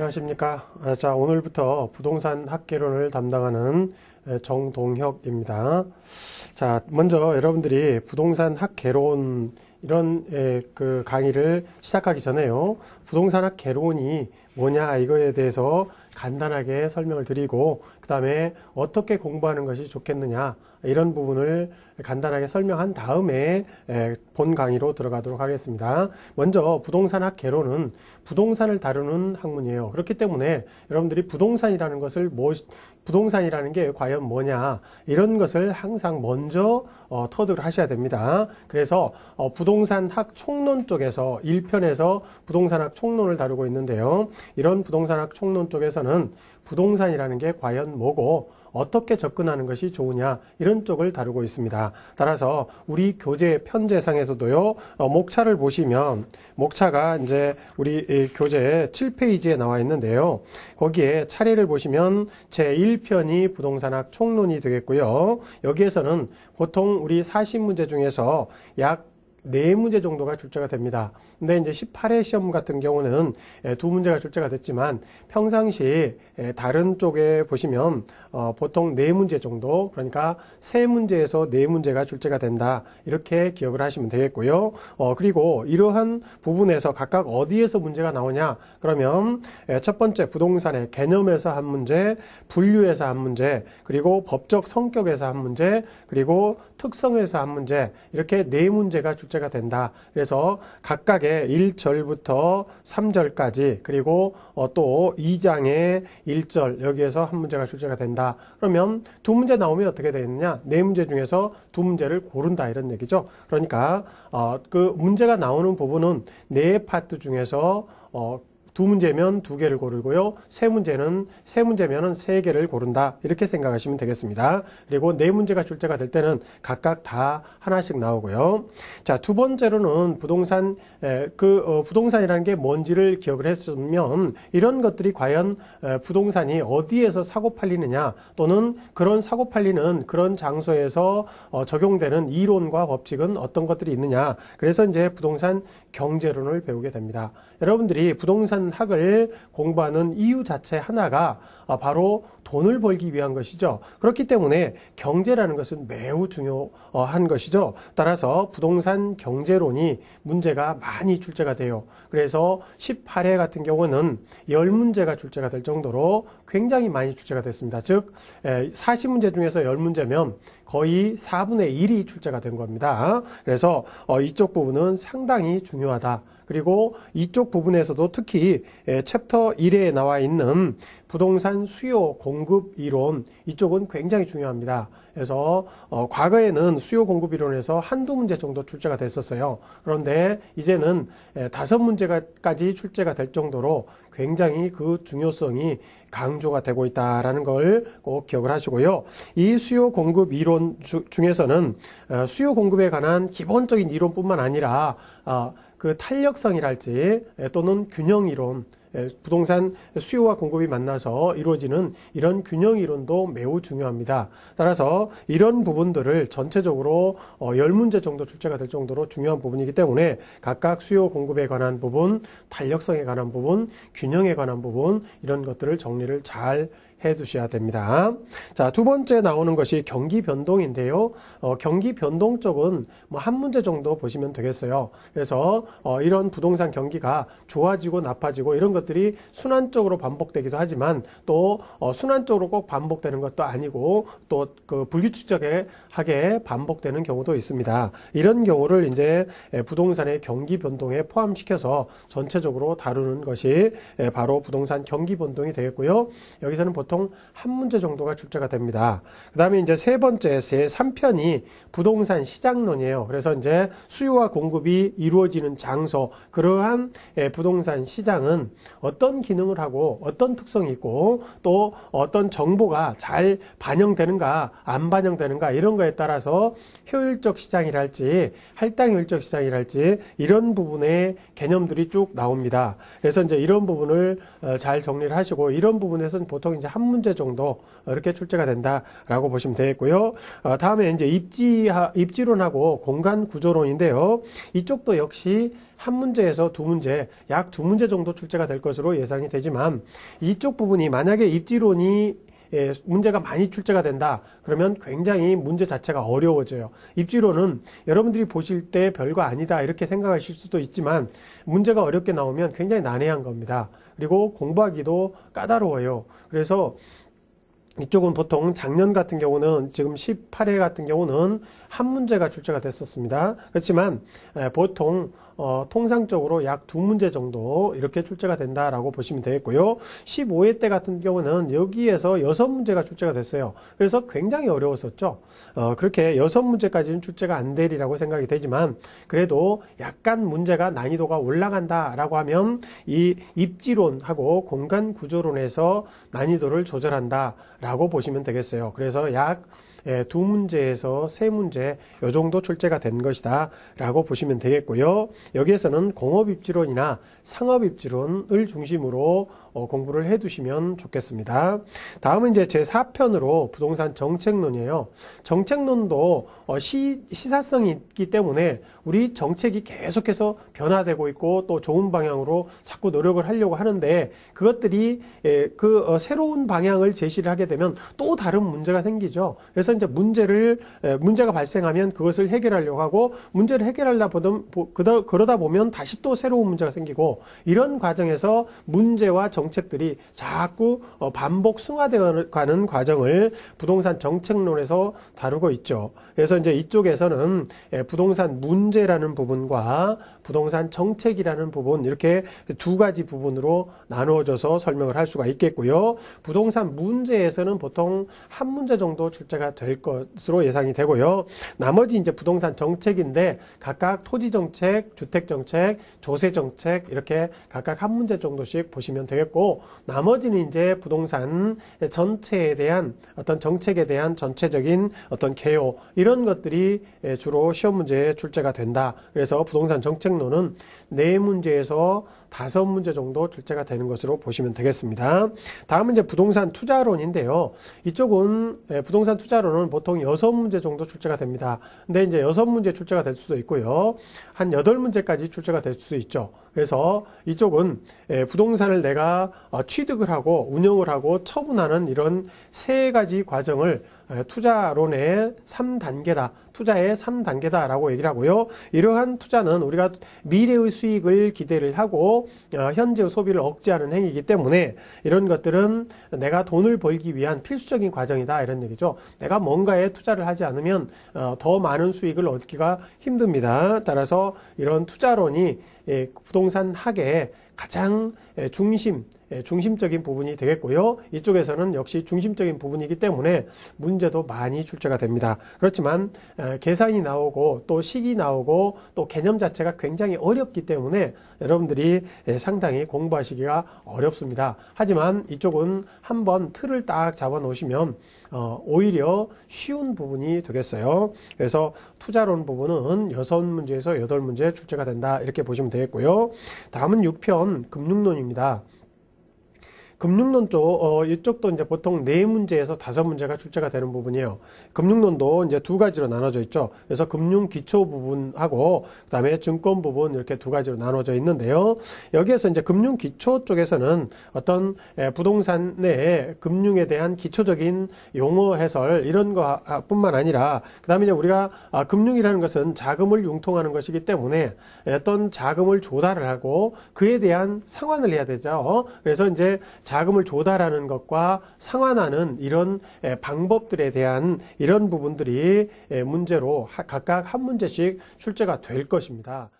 안녕하십니까. 자, 오늘부터 부동산 학개론을 담당하는 정동혁입니다. 자, 먼저 여러분들이 부동산 학개론 이런 그 강의를 시작하기 전에요. 부동산 학개론이 뭐냐 이거에 대해서 간단하게 설명을 드리고 그 다음에 어떻게 공부하는 것이 좋겠느냐 이런 부분을 간단하게 설명한 다음에 본 강의로 들어가도록 하겠습니다. 먼저 부동산학 개론은 부동산을 다루는 학문이에요. 그렇기 때문에 여러분들이 부동산이라는 것을 부동산이라는 게 과연 뭐냐 이런 것을 항상 먼저 터득을 하셔야 됩니다. 그래서 부동산학 총론 쪽에서 1편에서 부동산학 총론을 다루고 있는데요. 이런 부동산학 총론 쪽에서는 부동산이라는 게 과연 뭐고 어떻게 접근하는 것이 좋으냐 이런 쪽을 다루고 있습니다. 따라서 우리 교재 편제상에서도요. 목차를 보시면 목차가 이제 우리 교재 7페이지에 나와 있는데요. 거기에 차례를 보시면 제1편이 부동산학 총론이 되겠고요. 여기에서는 보통 우리 40문제 중에서 약 4문제 정도가 출제가 됩니다. 근데 이제 18회 시험 같은 경우는 2문제가 출제가 됐지만 평상시 다른 쪽에 보시면 보통 4문제 정도, 그러니까 3문제에서 4문제가 출제가 된다. 이렇게 기억을 하시면 되겠고요. 그리고 이러한 부분에서 각각 어디에서 문제가 나오냐? 그러면 첫 번째 부동산의 개념에서 한 문제, 분류에서 한 문제, 그리고 법적 성격에서 한 문제, 그리고 특성에서 한 문제, 이렇게 4문제가 출제가 된다. 그래서 각각의 1절부터 3절까지 그리고 또 2장의 1절 여기에서 한 문제가 출제가 된다. 그러면 2문제 나오면 어떻게 되느냐? 4문제 중에서 2문제를 고른다 이런 얘기죠. 그러니까 그 문제가 나오는 부분은 4파트 중에서 2문제면 2개를 고르고요. 3문제면 3개를 고른다. 이렇게 생각하시면 되겠습니다. 그리고 4문제가 출제가 될 때는 각각 다 하나씩 나오고요. 자, 두 번째로는 부동산이라는 게 뭔지를 기억을 했으면 이런 것들이 과연 부동산이 어디에서 사고 팔리느냐 또는 그런 사고 팔리는 그런 장소에서 적용되는 이론과 법칙은 어떤 것들이 있느냐. 그래서 이제 부동산 경제론을 배우게 됩니다. 여러분들이 부동산 학을 공부하는 이유 자체 하나가 바로 돈을 벌기 위한 것이죠. 그렇기 때문에 경제라는 것은 매우 중요한 것이죠. 따라서 부동산 경제론이 문제가 많이 출제가 돼요. 그래서 18회 같은 경우는 10문제가 출제가 될 정도로 굉장히 많이 출제가 됐습니다. 즉 40문제 중에서 10문제면 거의 4분의 1이 출제가 된 겁니다. 그래서 이쪽 부분은 상당히 중요하다. 그리고 이쪽 부분에서도 특히 챕터 1에 나와 있는 부동산 수요 공급 이론 이쪽은 굉장히 중요합니다. 그래서 과거에는 수요 공급 이론에서 한두 문제 정도 출제가 됐었어요. 그런데 이제는 5문제까지 출제가 될 정도로 굉장히 그 중요성이 강조가 되고 있다라는 걸 꼭 기억을 하시고요. 이 수요 공급 이론 중에서는 수요 공급에 관한 기본적인 이론뿐만 아니라 그 탄력성이랄지 또는 균형 이론, 부동산 수요와 공급이 만나서 이루어지는 이런 균형 이론도 매우 중요합니다. 따라서 이런 부분들을 전체적으로 10문제 정도 출제가 될 정도로 중요한 부분이기 때문에 각각 수요 공급에 관한 부분, 탄력성에 관한 부분, 균형에 관한 부분 이런 것들을 정리를 잘 해두셔야 됩니다. 자, 두 번째 나오는 것이 경기 변동인데요. 경기 변동 쪽은 뭐 한 문제 정도 보시면 되겠어요. 그래서 이런 부동산 경기가 좋아지고 나빠지고 이런 것들이 순환적으로 반복되기도 하지만 또 순환적으로 꼭 반복되는 것도 아니고 또 그 불규칙하게 반복되는 경우도 있습니다. 이런 경우를 이제 부동산의 경기 변동에 포함시켜서 전체적으로 다루는 것이 바로 부동산 경기 변동이 되겠고요. 여기서는 보통 한 문제 정도가 출제가 됩니다. 그 다음에 이제 세 번째, 제3편이 부동산 시장론이에요. 그래서 이제 수요와 공급이 이루어지는 장소, 그러한 부동산 시장은 어떤 기능을 하고 어떤 특성이 있고 또 어떤 정보가 잘 반영되는가, 안 반영되는가 이런 거에 따라서 효율적 시장이랄지 할당효율적 시장이랄지 이런 부분의 개념들이 쭉 나옵니다. 그래서 이제 이런 부분을 잘 정리를 하시고 이런 부분에서는 보통 이제 한 문제 정도 이렇게 출제가 된다라고 보시면 되겠고요. 다음에 이제 입지론하고 공간 구조론인데요. 이쪽도 역시 한 문제에서 두 문제, 약 두 문제 정도 출제가 될 것으로 예상이 되지만 이쪽 부분이 만약에 입지론이 문제가 많이 출제가 된다. 그러면 굉장히 문제 자체가 어려워져요. 입지론은 여러분들이 보실 때 별거 아니다 이렇게 생각하실 수도 있지만 문제가 어렵게 나오면 굉장히 난해한 겁니다. 그리고 공부하기도 까다로워요. 그래서 이쪽은 보통 작년 같은 경우는 지금 18회 같은 경우는 한 문제가 출제가 됐었습니다. 그렇지만 보통 통상적으로 약 두 문제 정도 이렇게 출제가 된다라고 보시면 되겠고요. 15회 때 같은 경우는 여기에서 6문제가 출제가 됐어요. 그래서 굉장히 어려웠었죠. 그렇게 6문제까지는 출제가 안 되리라고 생각이 되지만 그래도 약간 문제가 난이도가 올라간다라고 하면 이 입지론하고 공간 구조론에서 난이도를 조절한다라고 보시면 되겠어요. 그래서 약 두 문제에서 세 문제 요 정도 출제가 된 것이다 라고 보시면 되겠고요. 여기에서는 공업입지론이나 상업입지론을 중심으로 공부를 해 두시면 좋겠습니다. 다음은 이제 제4편으로 부동산 정책론이에요. 정책론도 시사성이 있기 때문에 우리 정책이 계속해서 변화되고 있고 또 좋은 방향으로 자꾸 노력을 하려고 하는데 그것들이 새로운 방향을 제시를 하게 되면 또 다른 문제가 생기죠. 그래서 이제 문제가 발생하면 그것을 해결하려고 하고 문제를 그러다 보면 다시 또 새로운 문제가 생기고 이런 과정에서 문제와 정책들이 자꾸 반복 승화되어 가는 과정을 부동산 정책론에서 다루고 있죠. 그래서 이제 이쪽에서는 부동산 문제라는 부분과 부동산 정책이라는 부분 이렇게 두 가지 부분으로 나누어져서 설명을 할 수가 있겠고요. 부동산 문제에서는 보통 한 문제 정도 출제가 될 것으로 예상이 되고요. 나머지 이제 부동산 정책인데 각각 토지 정책, 주택 정책, 조세 정책 이렇게 각각 한 문제 정도씩 보시면 되겠고 나머지는 이제 부동산 전체에 대한 어떤 정책에 대한 전체적인 어떤 개요 이런 것들이 주로 시험 문제에 출제가 된다. 그래서 부동산 정책론은 4문제에서 5문제 정도 출제가 되는 것으로 보시면 되겠습니다. 다음은 이제 부동산 투자론인데요. 이쪽은 부동산 투자론은 보통 6문제 정도 출제가 됩니다. 근데 이제 6문제 출제가 될 수도 있고요. 한 8문제까지 출제가 될 수 있죠. 그래서 이쪽은 부동산을 내가 취득을 하고 운영을 하고 처분하는 이런 3가지 과정을 투자론의 3단계다. 투자의 3단계다라고 얘기를 하고요. 이러한 투자는 우리가 미래의 수익을 기대를 하고 현재의 소비를 억제하는 행위이기 때문에 이런 것들은 내가 돈을 벌기 위한 필수적인 과정이다 이런 얘기죠. 내가 뭔가에 투자를 하지 않으면 더 많은 수익을 얻기가 힘듭니다. 따라서 이런 투자론이 부동산 학의 가장 중심적인 부분이 되겠고요. 이쪽에서는 역시 중심적인 부분이기 때문에 문제도 많이 출제가 됩니다. 그렇지만 계산이 나오고 또 식이 나오고 또 개념 자체가 굉장히 어렵기 때문에 여러분들이 상당히 공부하시기가 어렵습니다. 하지만 이쪽은 한번 틀을 딱 잡아 놓으시면 오히려 쉬운 부분이 되겠어요. 그래서 투자론 부분은 6문제에서 8문제 출제가 된다 이렇게 보시면 되겠고요. 다음은 6편 금융론입니다. 금융론 쪽, 이쪽도 이제 보통 4문제에서 5문제가 출제가 되는 부분이에요. 금융론도 이제 2가지로 나눠져 있죠. 그래서 금융 기초 부분하고, 그 다음에 증권 부분 이렇게 2가지로 나눠져 있는데요. 여기에서 이제 금융 기초 쪽에서는 어떤 부동산 내 금융에 대한 기초적인 용어 해설 이런 거 뿐만 아니라, 그 다음에 이제 우리가 금융이라는 것은 자금을 융통하는 것이기 때문에 어떤 자금을 조달을 하고 그에 대한 상환을 해야 되죠. 그래서 이제 자금을 조달하는 것과 상환하는 이런 방법들에 대한 이런 부분들이 문제로 각각 한 문제씩 출제가 될 것입니다.